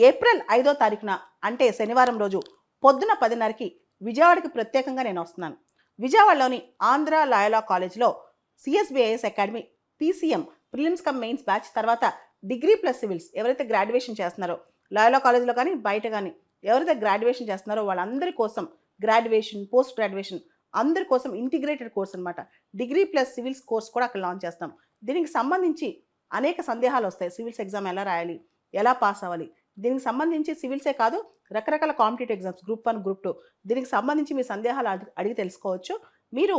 April 5వ తారీఖున అంటే శనివారం రోజు పొద్దున 10:30కి విజయవాడకి ప్రత్యేకంగా నేను వస్తున్నాను. విజయవాడలోని ఆంధ్ర లాయలా కాలేజ్లో CSBIS academy PCM prelims come mains batch తర్వాత డిగ్రీ ప్లస్ సివిల్స్ ఎవరైతే గ్రాడ్యుయేషన్ చేస్తున్నారో లాయలా కాలేజ్లో కానీ బయట కానీ ఎవరైతే గ్రాడ్యుయేషన్ చేస్తున్నారో వాళ్ళందరి కోసం గ్రాడ్యుయేషన్ పోస్ట్ గ్రాడ్యుయేషన్ అందరి కోసం ఇంటిగ్రేటెడ్ కోర్స్ అనమాట. డిగ్రీ ప్లస్ సివిల్స్ కోర్స్ కూడా అక్కడ లాంచ్ చేస్తాం. దీనికి సంబంధించి అనేక సందేహాలు వస్తాయి. సివిల్స్ ఎగ్జామ్ ఎలా రాయాలి, ఎలా పాస్ అవ్వాలి, దీనికి సంబంధించి సివిల్సే కాదు రకరకాల కాంపిటేటివ్ ఎగ్జామ్స్ గ్రూప్ 1 గ్రూప్ 2 దీనికి సంబంధించి మీ సందేహాలు అడిగి తెలుసుకోవచ్చు. మీరు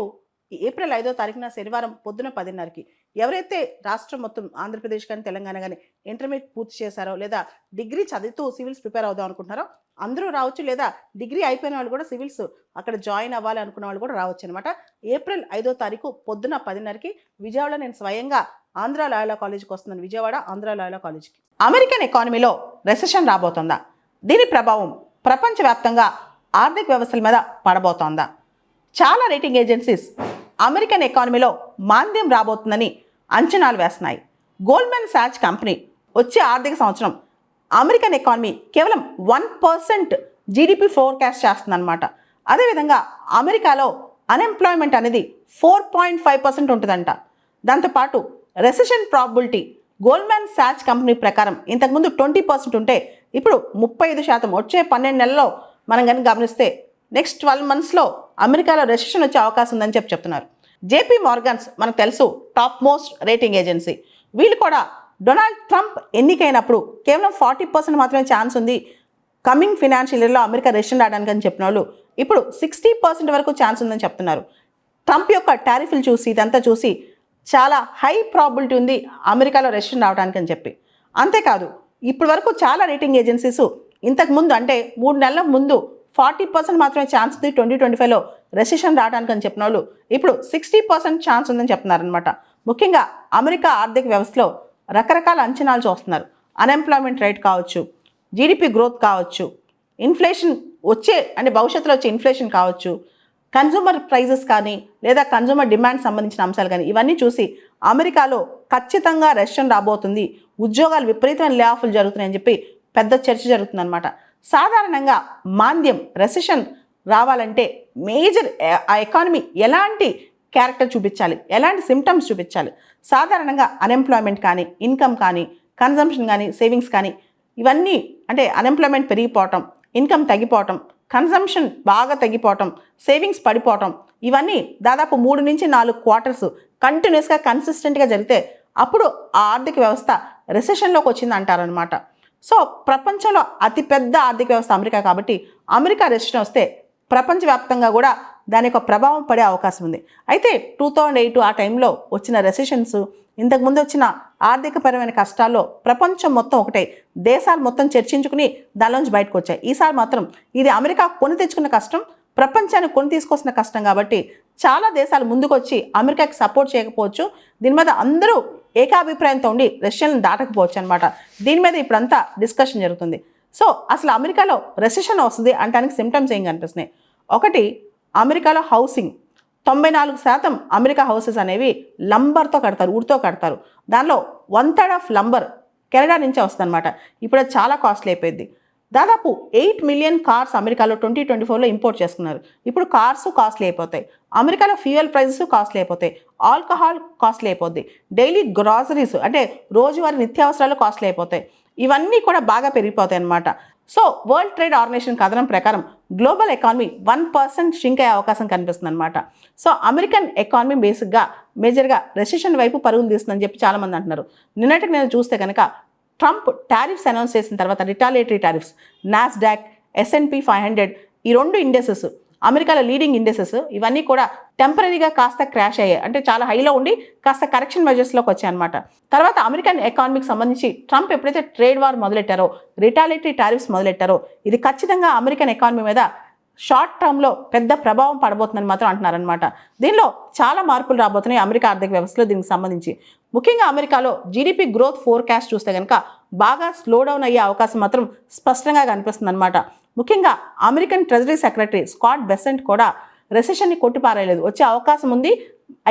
ఏప్రిల్ 5వ తారీఖున శనివారం పొద్దున 10:30కి ఎవరైతే రాష్ట్రం మొత్తం ఆంధ్రప్రదేశ్ కానీ తెలంగాణ కానీ ఇంటర్మీడియట్ పూర్తి చేశారో లేదా డిగ్రీ చదువుతూ సివిల్స్ ప్రిపేర్ అవుదాం అనుకుంటున్నారో అందరూ రావచ్చు, లేదా డిగ్రీ అయిపోయిన వాళ్ళు కూడా సివిల్స్ అక్కడ జాయిన్ అవ్వాలి అనుకున్న వాళ్ళు కూడా రావచ్చు అనమాట. ఏప్రిల్ 5వ తారీఖు పొద్దున 10:30కి విజయవాడలో నేను స్వయంగా ఆంధ్ర లాయలా కాలేజ్కి వస్తున్నాను. విజయవాడ ఆంధ్ర లాయలా కాలేజ్కి. అమెరికన్ ఎకానమీలో రెసెషన్ రాబోతోందా? దీని ప్రభావం ప్రపంచవ్యాప్తంగా ఆర్థిక వ్యవస్థల మీద పడబోతోందా? చాలా రేటింగ్ ఏజెన్సీస్ అమెరికన్ ఎకానమీలో మాంద్యం రాబోతుందని అంచనాలు వేస్తున్నాయి. గోల్డ్మెన్ సాచ్ కంపెనీ వచ్చే ఆర్థిక సంవత్సరం అమెరికన్ ఎకానమీ కేవలం 1% జీడిపి ఫోర్కాస్ట్ చేస్తుందన్నమాట. అదేవిధంగా అమెరికాలో అన్ఎంప్లాయ్మెంట్ అనేది 4.5% ఉంటుందంట. దాంతోపాటు రెసెషన్ ప్రాబిలిటీ గోల్డ్మెన్ సాచ్ కంపెనీ ప్రకారం ఇంతకుముందు 20% ఉంటే ఇప్పుడు 35%. వచ్చే 12 నెలల్లో మనం కనుక గమనిస్తే నెక్స్ట్ 12 మంత్స్లో అమెరికాలో రెసెషన్ వచ్చే అవకాశం ఉందని చెప్తున్నారు. జేపీ మార్గన్స్ మనకు తెలుసు టాప్ మోస్ట్ రేటింగ్ ఏజెన్సీ. వీళ్ళు కూడా డొనాల్డ్ ట్రంప్ ఎన్నికైనప్పుడు కేవలం 40% మాత్రమే ఛాన్స్ ఉంది కమింగ్ ఫినాన్షియల్ ఇయర్లో అమెరికా రెసెషన్ రావడానికి అని చెప్పిన వాళ్ళు ఇప్పుడు 60% వరకు ఛాన్స్ ఉందని చెప్తున్నారు. ట్రంప్ యొక్క టారిఫ్లు చూసి ఇదంతా చూసి చాలా హై ప్రాబిలిటీ ఉంది అమెరికాలో రెసెషన్ రావడానికి అని చెప్పి. అంతేకాదు ఇప్పటి వరకు చాలా రేటింగ్ ఏజెన్సీస్ ఇంతకుముందు అంటే 3 నెలల ముందు 40% మాత్రమే ఛాన్స్ ఉంది 2025లో రెసెషన్ రావడానికి అని చెప్పిన వాళ్ళు ఇప్పుడు 60% ఛాన్స్ ఉందని చెప్తున్నారనమాట. ముఖ్యంగా అమెరికా ఆర్థిక వ్యవస్థలో రకరకాల అంచనాలు చూస్తున్నారు. అన్ఎంప్లాయ్మెంట్ రేట్ కావచ్చు, జీడిపి గ్రోత్ కావచ్చు, ఇన్ఫ్లేషన్ అంటే భవిష్యత్తులో వచ్చే ఇన్ఫ్లేషన్ కావచ్చు, కన్జ్యూమర్ ప్రైజెస్ కానీ లేదా కన్జ్యూమర్ డిమాండ్ సంబంధించిన అంశాలు కానీ ఇవన్నీ చూసి అమెరికాలో ఖచ్చితంగా రెసెషన్ రాబోతుంది, ఉద్యోగాలు విపరీతమైన లే ఆఫ్లు జరుగుతున్నాయని చెప్పి పెద్ద చర్చ జరుగుతుందన్నమాట. సాధారణంగా మాంద్యం రెసెషన్ రావాలంటే మేజర్ ఆ ఎకానమీ ఎలాంటి క్యారెక్టర్ చూపించాలి, ఎలాంటి సిమ్టమ్స్ చూపించాలి? సాధారణంగా అన్ఎంప్లాయ్మెంట్ కానీ, ఇన్కమ్ కానీ, కన్జంప్షన్ కానీ, సేవింగ్స్ కానీ ఇవన్నీ అంటే అన్ఎంప్లాయ్మెంట్ పెరిగిపోవటం, ఇన్కమ్ తగ్గిపోవటం, కన్జంప్షన్ బాగా తగ్గిపోవటం, సేవింగ్స్ పడిపోవటం ఇవన్నీ దాదాపు 3 నుంచి 4 క్వార్టర్స్ కంటిన్యూస్గా కన్సిస్టెంట్గా జరిగితే అప్పుడు ఆ ఆర్థిక వ్యవస్థ రెసెషన్లోకి వచ్చింది అంటారనమాట. సో ప్రపంచంలో అతిపెద్ద ఆర్థిక వ్యవస్థ అమెరికా కాబట్టి అమెరికా రెసెషన్ వస్తే ప్రపంచవ్యాప్తంగా కూడా దాని యొక్క ప్రభావం పడే అవకాశం ఉంది. అయితే 2008 ఆ టైంలో వచ్చిన రెసెషన్స్, ఇంతకుముందు వచ్చిన ఆర్థికపరమైన కష్టాల్లో ప్రపంచం మొత్తం ఒకటే, దేశాలు మొత్తం చర్చించుకుని దానిలోంచి బయటకు వచ్చాయి. ఈసారి మాత్రం ఇది అమెరికా కొని తెచ్చుకున్న కష్టం, ప్రపంచానికి కొని తీసుకొస్తున్న కష్టం కాబట్టి చాలా దేశాలు ముందుకు వచ్చి అమెరికాకి సపోర్ట్ చేయకపోవచ్చు. దీని మీద అందరూ ఏకాభిప్రాయంతో ఉండి రెసెషన్ దాటకపోవచ్చు అనమాట. దీని మీద ఇప్పుడంతా డిస్కషన్ జరుగుతుంది. సో అసలు అమెరికాలో రెసెషన్ వస్తుంది అంటానికి సిమ్టమ్స్ ఏం కనిపిస్తున్నాయి? ఒకటి, అమెరికాలో హౌసింగ్ 94% అమెరికా హౌసెస్ అనేవి లంబర్తో కడతారు, వుడ్తో కడతారు. దానిలో 1/3 ఆఫ్ లంబర్ కెనడా నుంచే వస్తుంది అనమాట. ఇప్పుడు అది చాలా కాస్ట్లీ అయిపోయింది. దాదాపు 8 మిలియన్ కార్స్ అమెరికాలో 2024లో ఇంపోర్ట్ చేసుకున్నారు. ఇప్పుడు కార్స్ కాస్ట్లీ అయిపోతాయి. అమెరికాలో ఫ్యూయల్ ప్రైజెస్ కాస్ట్లీ అయిపోతాయి, ఆల్కహాల్ కాస్ట్లీ అయిపోద్ది, డైలీ గ్రాసరీస్ అంటే రోజువారీ నిత్యావసరాలు కాస్ట్లీ అయిపోతాయి. ఇవన్నీ కూడా బాగా పెరిగిపోతాయి అన్నమాట. సో వరల్డ్ ట్రేడ్ ఆర్గనైజేషన్ కథనం ప్రకారం గ్లోబల్ ఎకానమీ 1% షింక్ అయ్యే అవకాశం కనిపిస్తుంది అనమాట. సో అమెరికన్ ఎకానమీ బేసిక్గా మేజర్గా రెసెషన్ వైపు పరుగులు తీస్తుందని చెప్పి చాలామంది అంటున్నారు. నిన్నటికి నేను చూస్తే కనుక ట్రంప్ టారిఫ్స్ అనౌన్స్ చేసిన తర్వాత రిటాలియేటరీ టారిఫ్స్ నాస్డాక్, S&P 500 ఈ 2 ఇండెసెస్ అమెరికాలో లీడింగ్ ఇండెసెస్ ఇవన్నీ కూడా టెంపరీగా కాస్త క్రాష్ అయ్యాయి. అంటే చాలా హైలో ఉండి కాస్త కరెక్షన్ మెజర్స్లోకి వచ్చాయి అనమాట. తర్వాత అమెరికన్ ఎకానమీకి సంబంధించి ట్రంప్ ఎప్పుడైతే ట్రేడ్ వార్ మొదలెట్టారో, రిటాలియేటరీ టారిఫ్స్ మొదలెట్టారో ఇది ఖచ్చితంగా అమెరికన్ ఎకానమీ మీద షార్ట్ టర్మ్లో పెద్ద ప్రభావం పడబోతుందని మాత్రం అంటున్నారనమాట. దీనిలో చాలా మార్పులు రాబోతున్నాయి అమెరికా ఆర్థిక వ్యవస్థలో. దీనికి సంబంధించి ముఖ్యంగా అమెరికాలో జీడిపి గ్రోత్ ఫోర్కాస్ట్ చూస్తే కనుక బాగా స్లో డౌన్ అయ్యే అవకాశం మాత్రం స్పష్టంగా కనిపిస్తుంది అనమాట. ముఖ్యంగా American treasury secretary Scott Bessent కూడా రెసెషన్ని కొట్టిపారేయలేదు, వచ్చే అవకాశం ఉంది,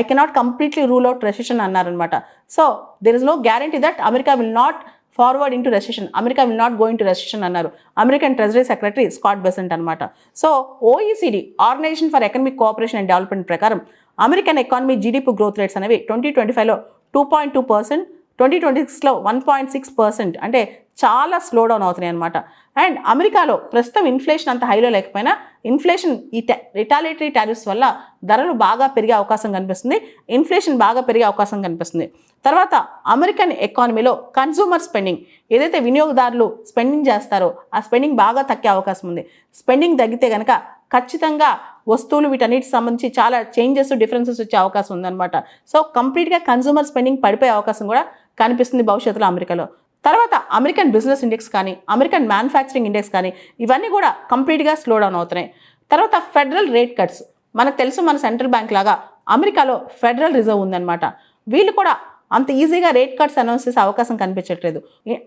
I cannot completely rule out recession అన్నారనమాట. So there is no guarantee that America will not forward into recession, America will not go into recession అన్నారు American treasury secretary Scott Bessent అనమాట. So OECD, organisation for economic cooperation and development ప్రకారం American economy GDP growth rates అనేవి 2025లో 2.2%, 2026లో 1.6%, అంటే చాలా slow down అవుతున్నాయి అనమాట. And అమెరికాలో ప్రస్తుతం ఇన్ఫ్లేషన్ అంత హైలో లేకపోయినా ఇన్ఫ్లేషన్ ఈ రిటాలిటరీ టారిఫ్స్ వల్ల ధరలు బాగా పెరిగే అవకాశం కనిపిస్తుంది, ఇన్ఫ్లేషన్ బాగా పెరిగే అవకాశం కనిపిస్తుంది. తర్వాత అమెరికన్ ఎకానమీలో కన్సూమర్ స్పెండింగ్, ఏదైతే వినియోగదారులు స్పెండింగ్ చేస్తారో ఆ స్పెండింగ్ బాగా తగ్గే అవకాశం ఉంది. స్పెండింగ్ తగ్గితే కనుక ఖచ్చితంగా వస్తువులు వీటన్నిటికి సంబంధించి చాలా చేంజెస్, డిఫరెన్సెస్ వచ్చే అవకాశం ఉందన్నమాట. సో కంప్లీట్గా కన్సూమర్ స్పెండింగ్ పడిపోయే అవకాశం కూడా కనిపిస్తుంది భవిష్యత్తులో అమెరికాలో. తర్వాత అమెరికన్ బిజినెస్ ఇండెక్స్ కానీ, అమెరికన్ మ్యానుఫ్యాక్చరింగ్ ఇండెక్స్ కానీ ఇవన్నీ కూడా కంప్లీట్గా స్లో డౌన్ అవుతున్నాయి. తర్వాత ఫెడరల్ రేట్ కట్స్, మనకు తెలుసు మన సెంట్రల్ బ్యాంక్ లాగా అమెరికాలో ఫెడరల్ రిజర్వ్ ఉందన్నమాట. వీళ్ళు కూడా అంత ఈజీగా రేట్ కట్స్ అనౌన్స్ చేసే అవకాశం కనిపించట్లేదు.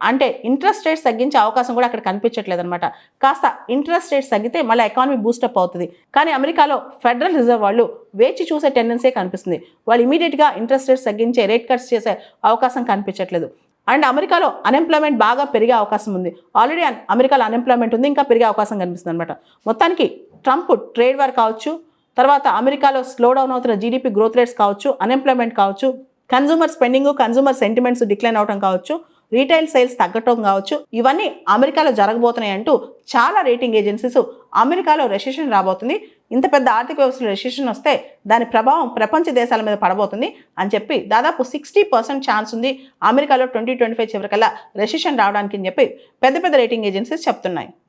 అంటే ఇంట్రెస్ట్ రేట్స్ తగ్గించే అవకాశం కూడా అక్కడ కనిపించట్లేదు అనమాట. కాస్త ఇంట్రెస్ట్ రేట్స్ తగ్గితే మళ్ళీ ఎకానమీ బూస్టప్ అవుతుంది. కానీ అమెరికాలో ఫెడరల్ రిజర్వ్ వాళ్ళు వేచి చూసే టెండెన్సీ కనిపిస్తుంది. వాళ్ళు ఇమీడియట్గా ఇంట్రెస్ట్ రేట్స్ తగ్గించే రేట్ కట్స్ చేసే అవకాశం కనిపించట్లేదు. అండ్ అమెరికాలో అన్ఎంప్లాయ్మెంట్ బాగా పెరిగే అవకాశం ఉంది. ఆల్రెడీ అమెరికాలో అన్ఎంప్లాయ్మెంట్ ఉంది, ఇంకా పెరిగే అవకాశం కనిపిస్తుంది అనమాట. మొత్తానికి ట్రంప్ ట్రేడ్ వార్ కావచ్చు, తర్వాత అమెరికాలో స్లో డౌన్ అవుతున్న జీడీపీ గ్రోత్ రేట్స్ కావచ్చు, అన్ఎంప్లాయ్మెంట్ కావచ్చు, consumer spending, consumer sentiments decline అవడం కావచ్చు, రీటైల్ సేల్స్ తగ్గటం కావచ్చు, ఇవన్నీ అమెరికాలో జరగబోతున్నాయి అంటూ చాలా రేటింగ్ ఏజెన్సీస్ అమెరికాలో రెసిషన్ రాబోతుంది, ఇంత పెద్ద ఆర్థిక వ్యవస్థలో రెసిషన్ వస్తే దాని ప్రభావం ప్రపంచ దేశాల మీద పడబోతుంది అని చెప్పి దాదాపు 60% ఛాన్స్ ఉంది అమెరికాలో 2025 చివరికల్లా రెసిషన్ రావడానికి అని చెప్పి పెద్ద పెద్ద రేటింగ్ ఏజెన్సీస్ చెప్తున్నాయి.